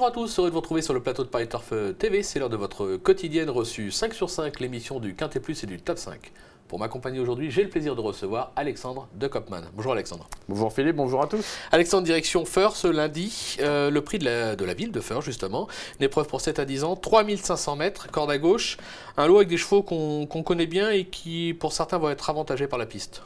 Bonjour à tous, heureux de vous retrouver sur le plateau de Paris Turf TV. C'est l'heure de votre quotidienne reçue 5 sur 5, l'émission du Quintet Plus et du Top 5. Pour m'accompagner aujourd'hui, j'ai le plaisir de recevoir Alexandre de Kopman. Bonjour Alexandre. Bonjour Philippe, bonjour à tous. Alexandre, direction Feurs ce lundi, le prix de la ville de Feurs justement. Une épreuve pour 7 à 10 ans, 3500 mètres, corde à gauche. Un lot avec des chevaux qu'on connaît bien et qui pour certains vont être avantagés par la piste.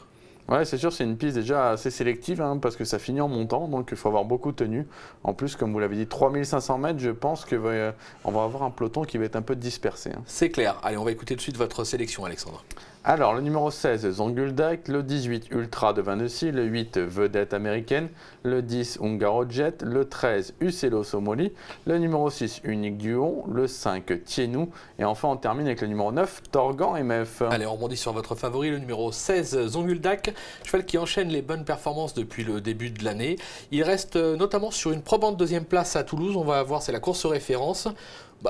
Ouais, c'est sûr, c'est une piste déjà assez sélective parce que ça finit en montant, donc il faut avoir beaucoup de tenue. En plus, comme vous l'avez dit, 3500 mètres, je pense qu'on va avoir un peloton qui va être un peu dispersé. C'est clair. Allez, on va écouter tout de suite votre sélection, Alexandre. Alors, le numéro 16, Zonguldak, le 18, Ultra de Vanessy, le 8, Vedette américaine, le 10, Ungaro Jet, le 13, Uccello Somoli, le numéro 6, Unique Duon, le 5, Tienou, et enfin on termine avec le numéro 9, Torgan MF. Allez, on rebondit sur votre favori, le numéro 16, Zonguldak, cheval qui enchaîne les bonnes performances depuis le début de l'année. Il reste notamment sur une probante deuxième place à Toulouse, on va voir, c'est la course référence.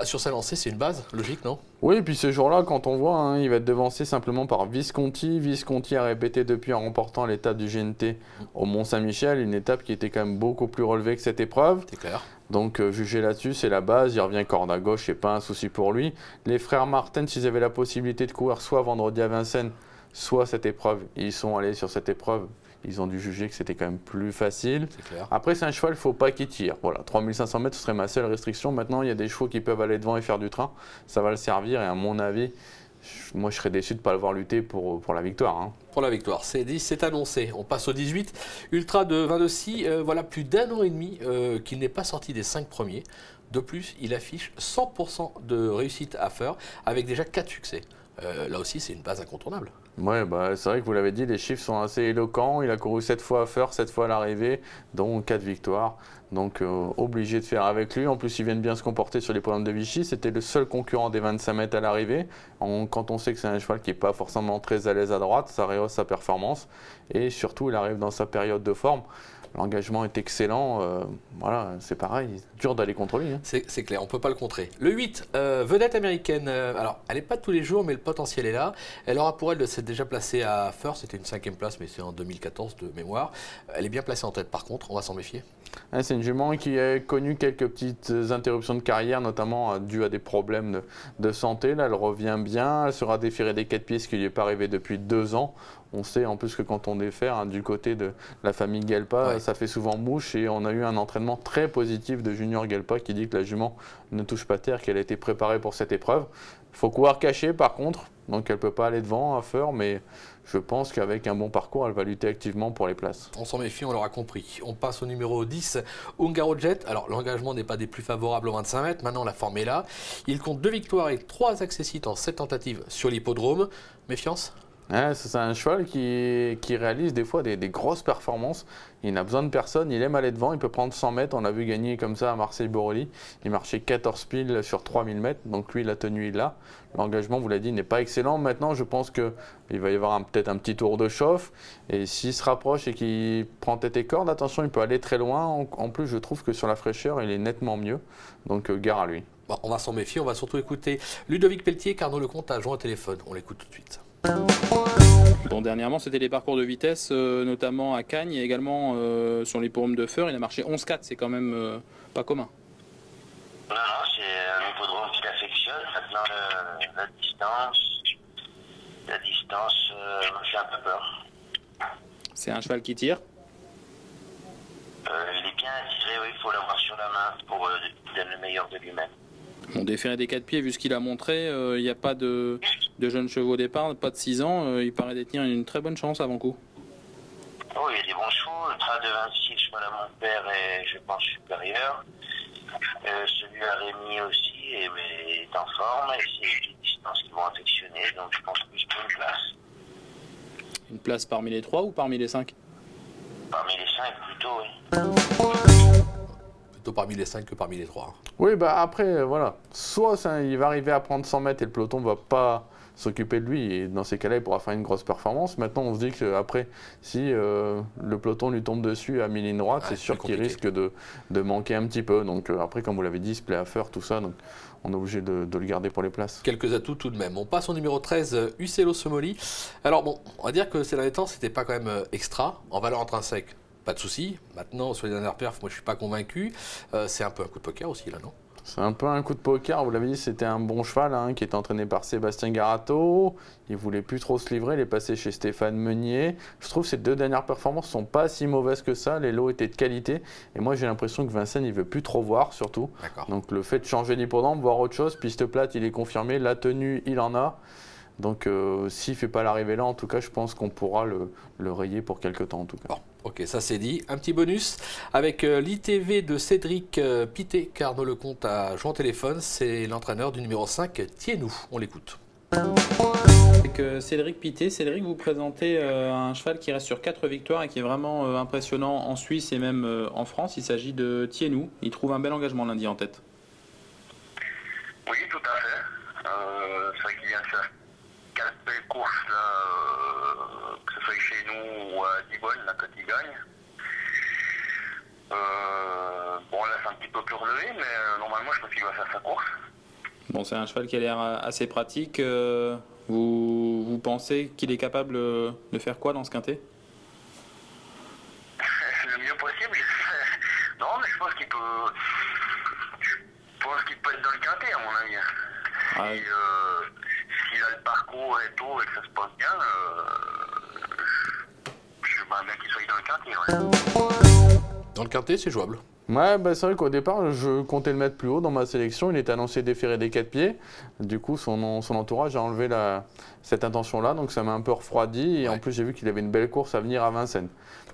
Sur sa lancée, c'est une base, logique, non? Oui, et puis ce jour-là, quand on voit, il va être devancé simplement par Visconti. Visconti a répété depuis en remportant l'étape du GNT au Mont-Saint-Michel, une étape qui était quand même beaucoup plus relevée que cette épreuve. C'est clair. Donc jugé là-dessus, c'est la base, il revient corde à gauche, c'est pas un souci pour lui. Les frères Martin, s'ils avaient la possibilité de courir soit vendredi à Vincennes, soit cette épreuve, ils sont allés sur cette épreuve. Ils ont dû juger que c'était quand même plus facile. Après, c'est un cheval, il ne faut pas qu'il tire. Voilà, 3500 mètres, ce serait ma seule restriction. Maintenant, il y a des chevaux qui peuvent aller devant et faire du train. Ça va le servir. Et à mon avis, moi, je serais déçu de ne pas le voir lutter pour la victoire. Pour la victoire, c'est dit, c'est annoncé. On passe au 18. Ultra de Vanessy, voilà plus d'un an et demi qu'il n'est pas sorti des 5 premiers. De plus, il affiche 100% de réussite à Feurs avec déjà 4 succès. Là aussi, c'est une base incontournable. Ouais, c'est vrai que vous l'avez dit, les chiffres sont assez éloquents. Il a couru 7 fois à Feurs, 7 fois à l'arrivée, dont 4 victoires. Donc obligé de faire avec lui. En plus, ils viennent bien se comporter sur les podiums de Vichy. C'était le seul concurrent des 25 mètres à l'arrivée. Quand on sait que c'est un cheval qui n'est pas forcément très à l'aise à droite, ça rehausse sa performance. Et surtout, il arrive dans sa période de forme. L'engagement est excellent, voilà, c'est pareil, dur d'aller contre lui. C'est clair, on ne peut pas le contrer. Le 8, Vedette américaine, alors elle n'est pas tous les jours, mais le potentiel est là. Elle aura pour elle de s'être déjà placée à Feurs, c'était une 5e place, mais c'est en 2014 de mémoire. Elle est bien placée en tête par contre, on va s'en méfier. C'est une jument qui a connu quelques petites interruptions de carrière, notamment dues à des problèmes de santé. Là, elle revient bien, elle sera déférée des 4 pieds, ce qui lui est pas arrivé depuis 2 ans. On sait en plus que quand on défère du côté de la famille Guelpa, ça fait souvent mouche et on a eu un entraînement très positif de Junior Guelpa qui dit que la jument ne touche pas terre, qu'elle a été préparée pour cette épreuve. Il faut courir caché par contre, donc elle ne peut pas aller devant à Feurs, mais je pense qu'avec un bon parcours, elle va lutter activement pour les places. On s'en méfie, on l'aura compris. On passe au numéro 10, Ungaro Jet. Alors l'engagement n'est pas des plus favorables aux 25 mètres, maintenant la forme est là. Il compte 2 victoires et 3 accessites en 7 tentatives sur l'hippodrome. Méfiance? C'est un cheval qui réalise des fois des grosses performances. Il n'a besoin de personne, il aime aller devant, il peut prendre 100 mètres. On l'a vu gagner comme ça à Marseille-Borelli. Il marchait 14 piles sur 3000 mètres, donc lui, la tenue, il l'a. L'engagement, vous l'avez dit, n'est pas excellent. Maintenant, je pense qu'il va y avoir peut-être un petit tour de chauffe. Et s'il se rapproche et qu'il prend tête et corde, attention, il peut aller très loin. En plus, je trouve que sur la fraîcheur, il est nettement mieux. Donc, gare à lui. Bon, on va s'en méfier, on va surtout écouter Ludovic Pelletier, Carnot Lecomte a joint au téléphone. On l'écoute tout de suite. Bon, dernièrement, c'était les parcours de vitesse, notamment à Cagnes et également sur les hippodromes de Feurs. Il a marché 11,4, c'est quand même pas commun. Non, c'est un hippodrome qu'il affectionne. Maintenant, la distance me fait un peu peur. C'est un cheval qui tire. Il est bien attiré, oui, il faut l'avoir sur la main pour donner le meilleur de lui-même. Bon, déféré des 4 pieds, vu ce qu'il a montré, il n'y a pas de jeunes chevaux au départ, pas de 6 ans. Il paraît détenir une très bonne chance avant coup. Oh, il y a des bons chevaux. Le train de 26, le cheval à mon père est, je pense, supérieur. Celui à Rémi aussi est en forme et c'est des distances qui vont affectionner, donc je pense plus pour une place. Une place parmi les 3 ou parmi les 5? Parmi les 5 plutôt, oui. Plutôt parmi les 5 que parmi les 3. Oui, après, voilà. Soit il va arriver à prendre 100 mètres et le peloton ne va pas s'occuper de lui. Et dans ces cas-là, il pourra faire une grosse performance. Maintenant, on se dit qu'après, si le peloton lui tombe dessus à mi-ligne droite, c'est sûr qu'il risque de manquer un petit peu. Donc après, comme vous l'avez dit, il se plaît à faire tout ça. Donc on est obligé de le garder pour les places. Quelques atouts tout de même. On passe au numéro 13, Uccello Somoli. Alors bon, on va dire que ces derniers temps, c'était pas quand même extra. En valeur intrinsèque, pas de souci. Maintenant, sur les dernières perfs, moi je suis pas convaincu. C'est un peu un coup de poker aussi là, non? C'est un peu un coup de poker, vous l'avez dit, c'était un bon cheval hein, qui était entraîné par Sébastien Garato. Il voulait plus trop se livrer, il est passé chez Stéphane Meunier. Je trouve que ces 2 dernières performances sont pas si mauvaises que ça, les lots étaient de qualité. Et moi j'ai l'impression que Vincennes il veut plus trop voir surtout. Donc le fait de changer d'hippodrome, voir autre chose, piste plate il est confirmé, la tenue il en a. Donc s'il ne fait pas l'arrivée là, en tout cas je pense qu'on pourra le rayer pour quelques temps en tout cas. Bon. Ok, ça c'est dit. Un petit bonus avec l'ITV de Cédric Pité, qu'Arnaud Lecomte a joué au téléphone. C'est l'entraîneur du numéro 5, Thienou. On l'écoute. Avec Cédric Pité. Cédric, vous présentez un cheval qui reste sur 4 victoires et qui est vraiment impressionnant en Suisse et même en France. Il s'agit de Thienou. Il trouve un bel engagement lundi en tête. Oui, tout à fait. C'est vrai qu'il vient de faire 4 belles courses, là, que ce soit chez nous ou à Dibonne, là, quand il gagne. Bon, là, c'est un petit peu plus relevé, mais normalement, je pense qu'il va faire sa course. Bon, c'est un cheval qui a l'air assez pratique. Vous pensez qu'il est capable de faire quoi dans ce quintet? Le mieux possible. Non, mais je pense qu'il peut. Je pense qu'il peut être dans le quintet, à mon avis. Ah, S'il a le parcours et tout, et que ça se passe bien, j'aimerais bien qu'il soit dans le quintet. Ouais. Dans le quintet, c'est jouable. Ouais, bah c'est vrai qu'au départ, je comptais le mettre plus haut dans ma sélection. Il était annoncé déféré des 4 pieds. Du coup, son entourage a enlevé cette intention-là. Donc ça m'a un peu refroidi. Et en plus, j'ai vu qu'il avait une belle course à venir à Vincennes.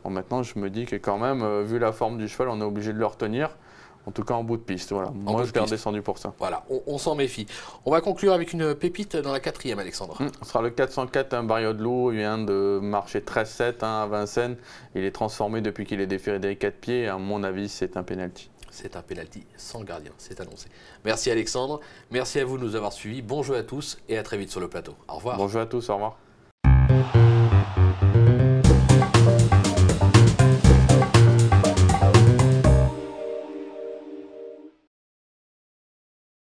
Bon, maintenant, je me dis que quand même, vu la forme du cheval, on est obligé de le retenir. En tout cas, en bout de piste. Voilà. Moi, je l'ai redescendu pour ça. Voilà, on s'en méfie. On va conclure avec une pépite dans la 4e, Alexandre. Ce sera le 404, un Barrio de Loup. Il vient de marcher 13-7 à Vincennes. Il est transformé depuis qu'il est déféré des 4 pieds. À mon avis, c'est un penalty. C'est un penalty sans gardien, c'est annoncé. Merci Alexandre, merci à vous de nous avoir suivis. Bon jeu à tous et à très vite sur le plateau. Au revoir. Bon jeu à tous, au revoir.